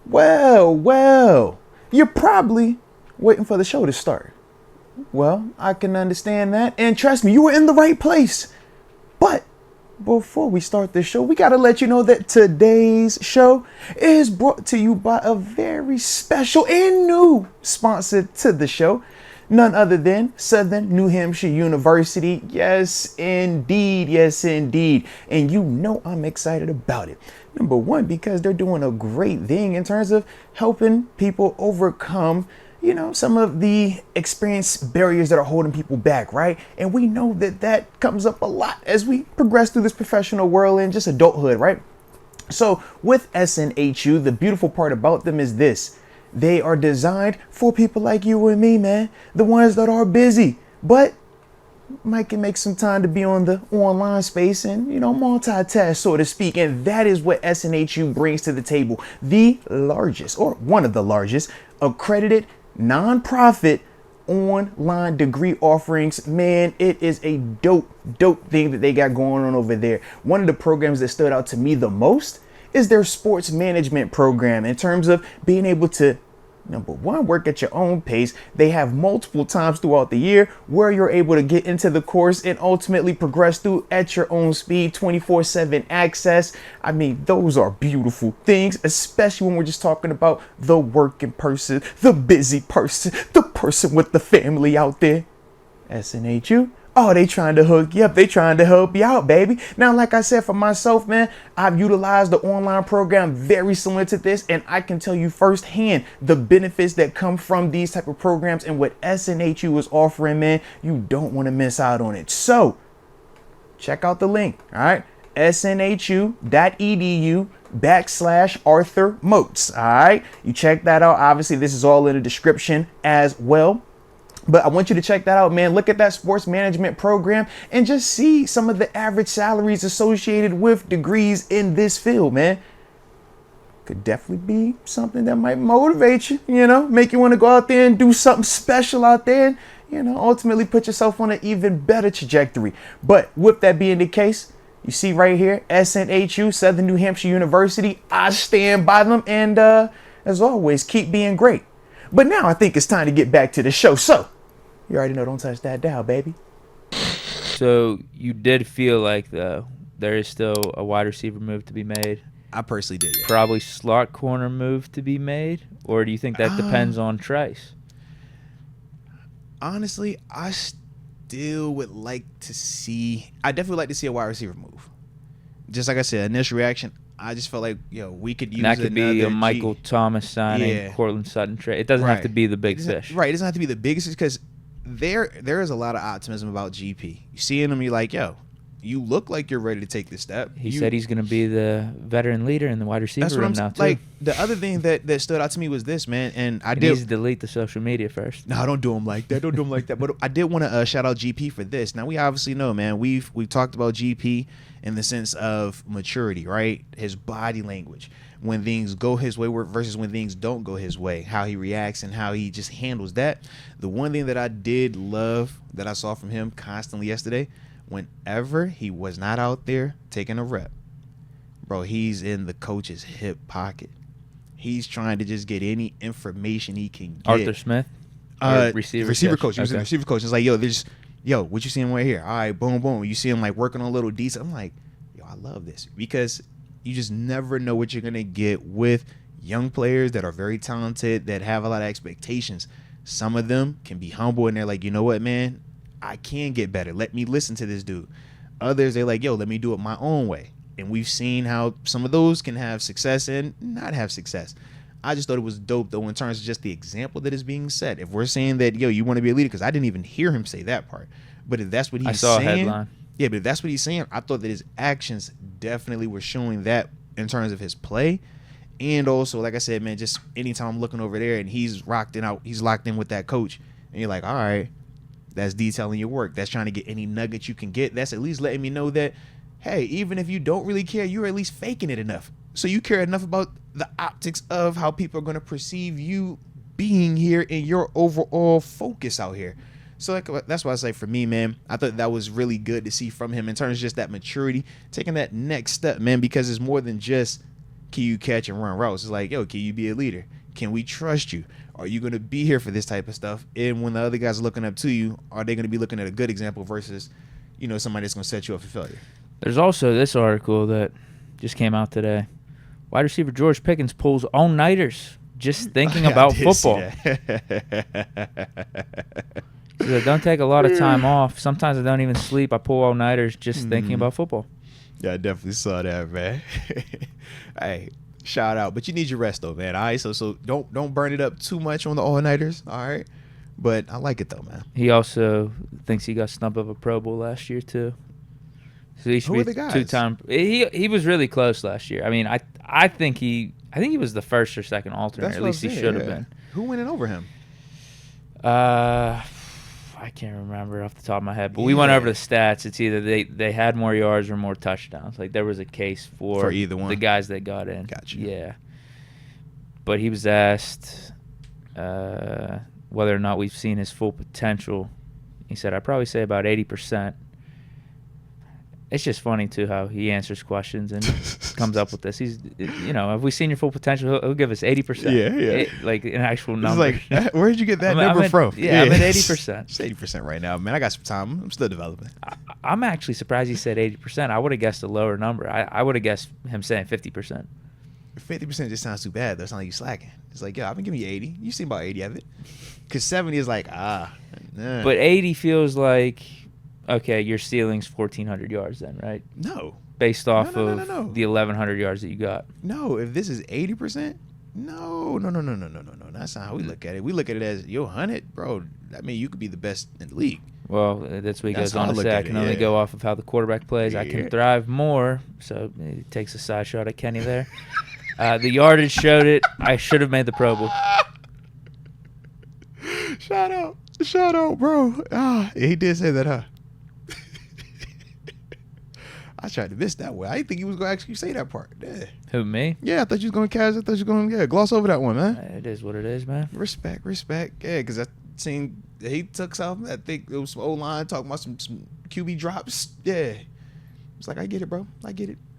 Well, you're probably waiting for the show to start. Well, I can understand that. And trust me, you were in the right place. But before we start the show, we got to let you know that today's show is brought to you by a very special and new sponsor to the show. None other than Southern New Hampshire University. Yes, indeed. Yes, indeed. And you know I'm excited about it. Number one, because they're doing a great thing in terms of helping people overcome, some of the experience barriers that are holding people back, right? And we know that that comes up a lot as we progress through this professional world and just adulthood, right? So with SNHU, the beautiful part about them is this. They are designed for people like you and me, man. The ones that are busy, but can make some time to be on the online space and, multitask, so to speak. And that is what SNHU brings to the table. The largest, or one of the largest, accredited nonprofit online degree offerings. Man, it is a dope thing that they got going on over there. One of the programs that stood out to me the most is their sports management program, in terms of being able to, number one, work at your own pace. They have multiple times throughout the year where you're able to get into the course and ultimately progress through at your own speed, 24/7 access. I mean, those are beautiful things, especially when we're just talking about the working person, the busy person, the person with the family out there. SNHU. Oh, they trying to hook you up. They trying to help you out, baby. Now, like I said, for myself, man, I've utilized the online program very similar to this, and I can tell you firsthand the benefits that come from these type of programs and what SNHU is offering, man. You don't want to miss out on it. So check out the link, all right? snhu.edu/Arthur Moats, all right? You check that out. Obviously, this is all in the description as well. But I want you to check that out, man. Look at that sports management program and just see some of the average salaries associated with degrees in this field, man. Could definitely be something that might motivate you, make you want to go out there and do something special out there and, ultimately put yourself on an even better trajectory. But with that being the case, you see right here, SNHU, Southern New Hampshire University. I stand by them. And as always, keep being great. But now I think it's time to get back to the show. So, you already know, don't touch that dial, baby. So, you did feel like, though, there is still a wide receiver move to be made? I personally did, yeah. Probably slot corner move to be made? Or do you think that depends on Trice? Honestly, I still would like to see... I definitely like to see a wide receiver move. Just like I said, initial reaction... I just felt like, we could use that could be a Michael Thomas signing, Cortland Sutton trade. It doesn't have to be the big fish. Right, it doesn't have to be the biggest fish, because there is a lot of optimism about GP. You see him, you're like, you look like you're ready to take this step. He said he's going to be the veteran leader in the wide receiver room now, too. Like, the other thing that stood out to me was this, man, and he needs to delete the social media first. No, don't do him like that. Don't do him like that. But I did want to shout out GP for this. Now, we obviously know, man, we've talked about GP in the sense of maturity, right? His body language, when things go his way versus when things don't go his way, how he reacts and how he just handles that. The one thing that I did love that I saw from him constantly yesterday, whenever he was not out there taking a rep, bro, he's in the coach's hip pocket. He's trying to just get any information he can get. Arthur Smith? Receiver coach. He was in the receiver coach. It's like, what you see him right here? All right, boom, boom. You see him like working on little details. I'm like, I love this, because you just never know what you're going to get with young players that are very talented, that have a lot of expectations. Some of them can be humble and they're like, you know what, man, I can get better. Let me listen to this dude. Others, they're like, let me do it my own way. And we've seen how some of those can have success and not have success. I just thought it was dope, though, in terms of just the example that is being set. If we're saying that, you want to be a leader, because I didn't even hear him say that part. But if that's what he's saying. I saw a headline. Yeah, but if that's what he's saying, I thought that his actions definitely were showing that in terms of his play. And also, like I said, man, just anytime I'm looking over there and he's locked in with that coach, and you're like, all right, that's detailing your work. That's trying to get any nuggets you can get. That's at least letting me know that, hey, even if you don't really care, you're at least faking it enough. So you care enough about the optics of how people are going to perceive you being here and your overall focus out here. So that's why I say, for me, man, I thought that was really good to see from him in terms of just that maturity, taking that next step, man, because it's more than just Can you catch and run routes? It's like, yo, can you be a leader? Can we trust you? Are you going to be here for this type of stuff? And when the other guys are looking up to you, are they going to be looking at a good example versus, somebody that's going to set you up for failure? There's also this article that just came out today. Wide receiver George Pickens pulls all-nighters just thinking about football. He said, don't take a lot of time off. Sometimes I don't even sleep. I pull all-nighters just thinking about football. Yeah, I definitely saw that, man. Hey, shout out. But you need your rest, though, man. All right, so don't burn it up too much on the all-nighters, all right? But I like it, though, man. He also thinks he got snubbed of a Pro Bowl last year, too. So he should Who be are the guys? two-time. He was really close last year. I mean, I think he was the first or second alternate. That's At what least I'm he saying, should have yeah. been. Who went in over him? I can't remember off the top of my head, but we went over the stats. It's either they had more yards or more touchdowns. Like there was a case for either one. The guys that got in. Gotcha. Yeah. But he was asked whether or not we've seen his full potential. He said, I'd probably say about 80%. It's just funny, too, how he answers questions and comes up with this. He's, have we seen your full potential? He'll give us 80%. Yeah. Like an actual number. It's like, where'd you get that number from? Yeah, I'm at 80%. It's 80% right now, man. I got some time. I'm still developing. I'm actually surprised he said 80%. I would have guessed a lower number. I would have guessed him saying 50%. 50% just sounds too bad, though. It's not like you slacking. It's like, yo, I've been giving you 80. You seen about 80 of it. Because 70 is like, But 80 feels like, okay, your ceiling's 1,400 yards then, right? No. Based off No. of the 1,100 yards that you got. No, if this is 80%, no. That's not how we look at it. We look at it as, yo, 100, bro. I mean, you could be the best in the league. Well, that's what he goes how on I to look say. I at can it, only yeah. go off of how the quarterback plays. I can thrive more. So he takes a side shot at Kenny there. The yardage showed it. I should have made the Pro Bowl. Shout out, bro. He did say that, huh? I tried to miss that one. I didn't think he was going to actually say that part. Yeah. Who, me? Yeah, I thought you was going to catch. I thought you was going to gloss over that one, man. It is what it is, man. Respect. Yeah, because I seen he took something. I think it was some O-line talking about some QB drops. Yeah. It's like, I get it, bro. I get it.